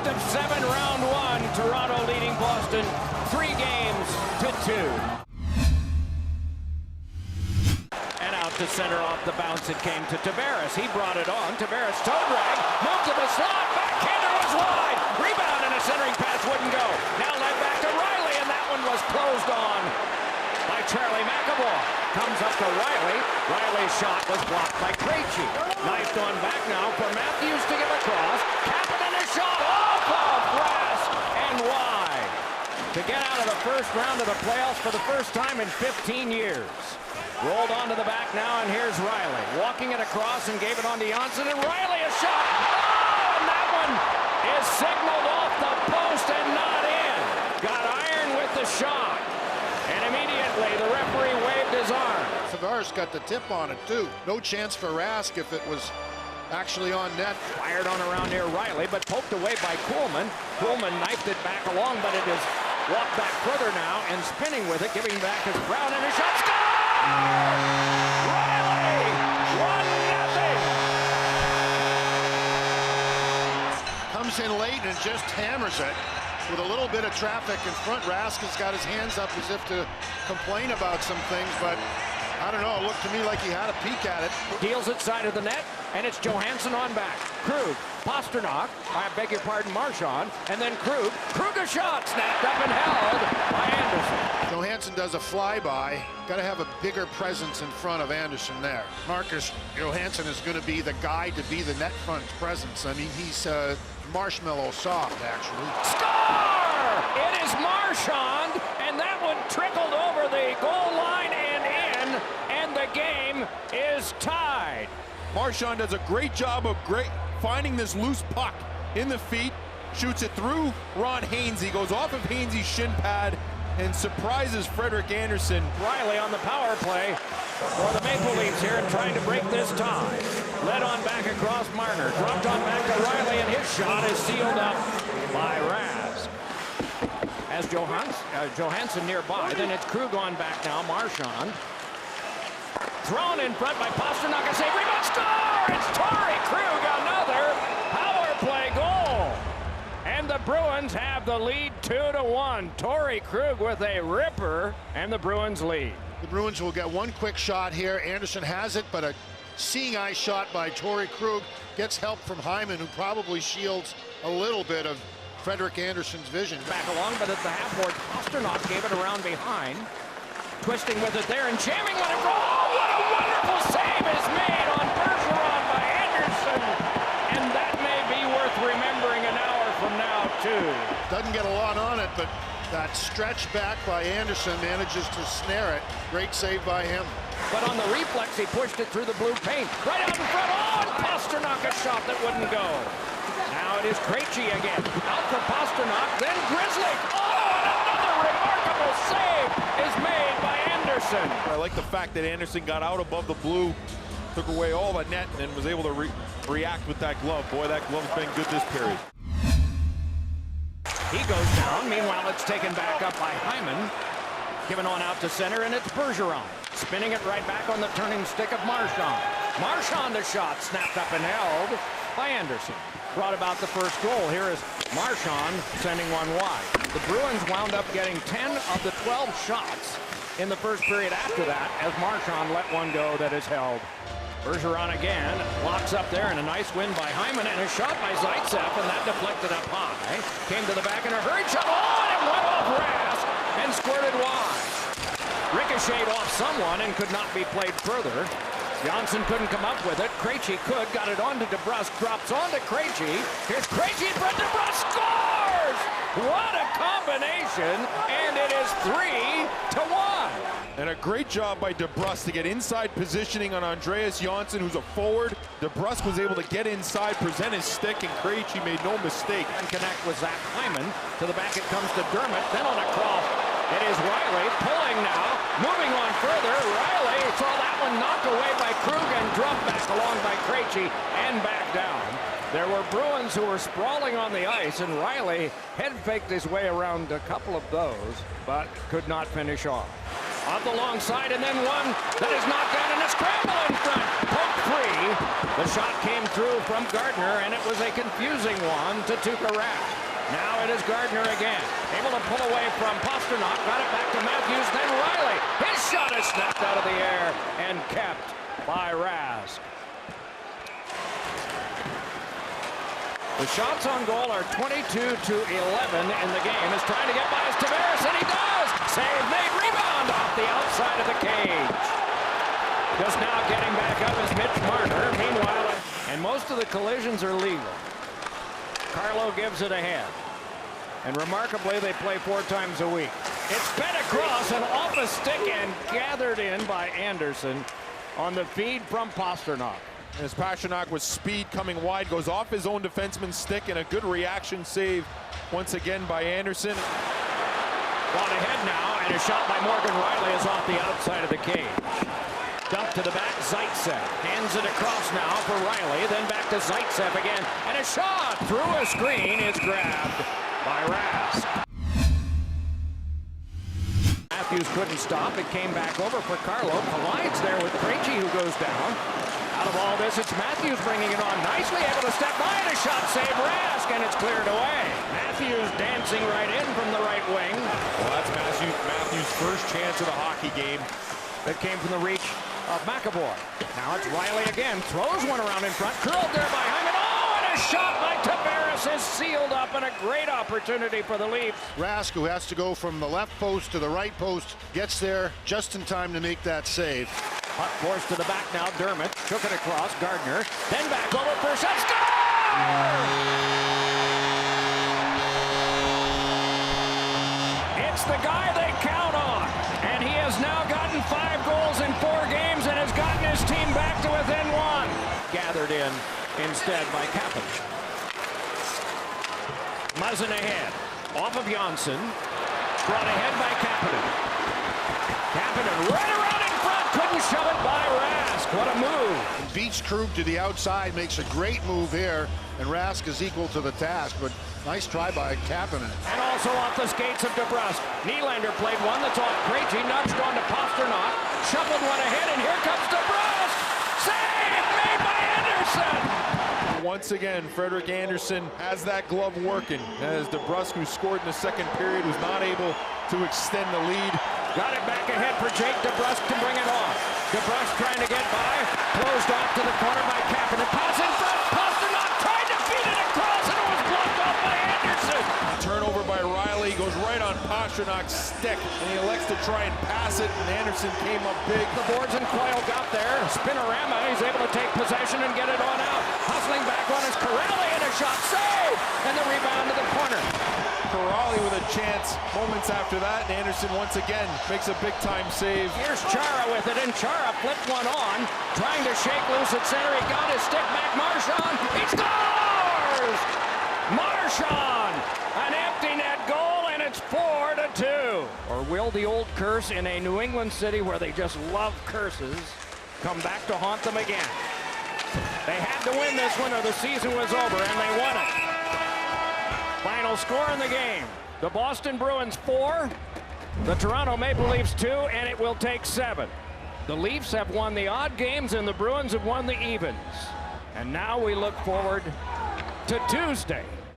of 7, round 1. Toronto leading Boston 3 games to 2. And out to center off the bounce it came to Tavares. He brought it on. Tavares toe drag, moved to the slot, backhander was wide. Rebound and a centering pass wouldn't go. Now led back to Riley, and that one was closed on by Charlie McAvoy. Comes up to Riley. Riley's shot was blocked by Krejci. Knifed on back now for Matthews to give across. Kapanen a shot off of glass and wide. To get out of the first round of the playoffs for the first time in 15 years. Rolled onto the back now, and here's Riley. Walking it across and gave it on to Johnsson, and Riley a shot. Oh, and that one is signaled off the post and not in. Got iron with the shot. And immediately the referee waved his arm. Tavares got the tip on it, too. No chance for Rask if it was actually on net. Fired on around near Riley, but poked away by Kuhlman. Kuhlman knifed it back along, but it is walked back further now and spinning with it, giving back his Brown, and a shot. Score! Riley! 1-0! Comes in late and just hammers it. With a little bit of traffic in front, Rask has got his hands up as if to complain about some things, but I don't know, it looked to me like he had a peek at it. Deals it side of the net, and it's Johansson on back. Krug, Pastrnak, I beg your pardon, Marchand, and then Krug. Krug a shot, snapped up and held by Anderson. Johansson does a flyby. Got to have a bigger presence in front of Anderson there. Marcus Johansson is going to be the guy to be the net front presence. I mean, he's marshmallow soft, actually. Score! It is Marchand, and that one trickled over the goal line and in, and the game is tied. Marchand does a great job of finding this loose puck in the feet, shoots it through Ron Hainsey, goes off of Hainsey's shin pad, and surprises Frederik Andersen. Riley on the power play for the Maple Leafs here, trying to break this tie. Led on back across Marner, dropped on back to Riley, and his shot is sealed up by Rask. As Johansson nearby, then it's Krug on back now, Marchand. Thrown in front by Pastrnak, a save, rebound, score! It's Torrey Krug, another power play goal. And the Bruins have the lead 2-1. Torrey Krug with a ripper, and the Bruins lead. The Bruins will get one quick shot here. Anderson has it, but a seeing eye shot by Torrey Krug gets help from Hyman, who probably shields a little bit of Frederik Andersen's vision. Back along, but at the half board, Pastrnak gave it around behind. Twisting with it there and jamming when it rolls. Oh, what a wonderful save is made on Bergeron by Anderson. And that may be worth remembering an hour from now, too. Doesn't get a lot on it, but that stretch back by Anderson manages to snare it. Great save by him. But on the reflex, he pushed it through the blue paint. Right out in front. Oh, and Pastrnak a shot that wouldn't go. Now it is Krejci again. Out for Pastrnak, then Grizzly. Oh, and another remarkable save is made by Anderson. I like the fact that Anderson got out above the blue, took away all the net, and was able to react with that glove. Boy, that glove's been good this period. He goes down. Meanwhile, it's taken back up by Hyman. Given on out to center, and it's Bergeron. Spinning it right back on the turning stick of Marchand. Marchand a shot, snapped up and held by Anderson. Brought about the first goal. Here is Marchand sending one wide. The Bruins wound up getting 10 of the 12 shots in the first period after that, as Marchand let one go that is held. Bergeron again, locks up there, and a nice win by Hyman, and a shot by Zaitsev, and that deflected up high. Came to the back in a hurried shot. Oh, and it went off Rask and squirted wide. Ricocheted off someone and could not be played further. Johnsson couldn't come up with it. Krejci could, got it on to DeBrusk, drops on to Krejci. Here's Krejci, but DeBrusk scores! What a combination, and it is 3-1. And a great job by DeBrusk to get inside positioning on Andreas Johnsson, who's a forward. DeBrusk was able to get inside, present his stick, and Krejci made no mistake. And connect with Zach Hyman. To the back it comes to Dermott, then on a cross. It is Riley pulling now, moving on further. Riley saw that one knocked away by Krug and dropped back along by Krejci and back down. There were Bruins who were sprawling on the ice, and Riley head faked his way around a couple of those, but could not finish off. Off the long side, and then one that is knocked down, and a scramble in front. Poked free. The shot came through from Gardner, and it was a confusing one to Tuukka Rask. Now it is Gardner again, able to pull away from Pastrnak, got it back to Matthews, then Riley. His shot is snapped out of the air and kept by Rask. The shots on goal are 22 to 11 in the game. Is trying to get by his Tavares, and he does! Save made, rebound off the outside of the cage. Just now getting back up is Mitch Marner. Meanwhile, and most of the collisions are legal. Carlo gives it ahead. And remarkably, they play 4 times a week. It's fed across and off a stick and gathered in by Anderson on the feed from Pastrnak. As Pastrnak with speed coming wide, goes off his own defenseman's stick, and a good reaction save once again by Anderson. Brought ahead now, and a shot by Morgan Riley is off the outside of the cage. Dump to the back, Zaitsev hands it across now for Riley, then back to Zaitsev again, and a shot through a screen is grabbed by Rask. Matthews couldn't stop, it came back over for Carlo, collides there with Krejci, who goes down. Out of all this, it's Matthews bringing it on nicely, able to step by, and a shot save Rask, and it's cleared away. Matthews dancing right in from the right wing. Well, that's Matthews' first chance of the hockey game. That came from the reach of McAvoy. Now it's Riley again, throws one around in front, curled there by Hyman. Oh, and a shot by Tavares is sealed up, and a great opportunity for the Leafs. Rask, who has to go from the left post to the right post, gets there just in time to make that save. Puck forced to the back now, Dermott took it across, Gardner, then back over for a shot, score! It's the guy they count on, and he has now gotten 5 goals in 4 games and has gotten his team back to within 1. Gathered in instead by Kapanen. Muzzin ahead, off of Johnsson, brought ahead by Kapanen. Kapanen right around in front, couldn't shove it by Rask. What a move. Beats Krug to the outside, makes a great move here, and Rask is equal to the task, but nice try by Kapanen. And also off the skates of DeBrusk. Nylander played one that's off Krejci, nudged on to Pastrnak, shuffled one ahead, and here comes DeBrusk! Save made by Anderson! Once again, Frederik Andersen has that glove working, as DeBrusk, who scored in the second period, was not able to extend the lead. Got it back ahead for Jake DeBrusk to bring it on. DeBrusk trying to get by, closed off to the corner by Kapanen. Pass in front, Pastrnak tried to feed it across, and it was blocked off by Anderson. Turnover by Riley, goes right on Pasternak's stick, and he elects to try and pass it, and Anderson came up big. The boards and Coyle got there. Spinorama, he's able to take possession and get it on out. Hustling back on his Corrali, and a shot save, and the rebound to the corner. Corrali with a chance moments after that, and Anderson once again makes a big-time save. Here's Chara with it, and Chara flipped one on, trying to shake loose at center. He got his stick back. Marchand, he scores! Marchand, an empty net goal, and it's 4-2. Or will the old curse in a New England city where they just love curses come back to haunt them again? They had to win this one or the season was over, and they won it. Final score in the game, the Boston Bruins 4, the Toronto Maple Leafs 2, and it will take 7. The Leafs have won the odd games and the Bruins have won the evens. And now we look forward to Tuesday.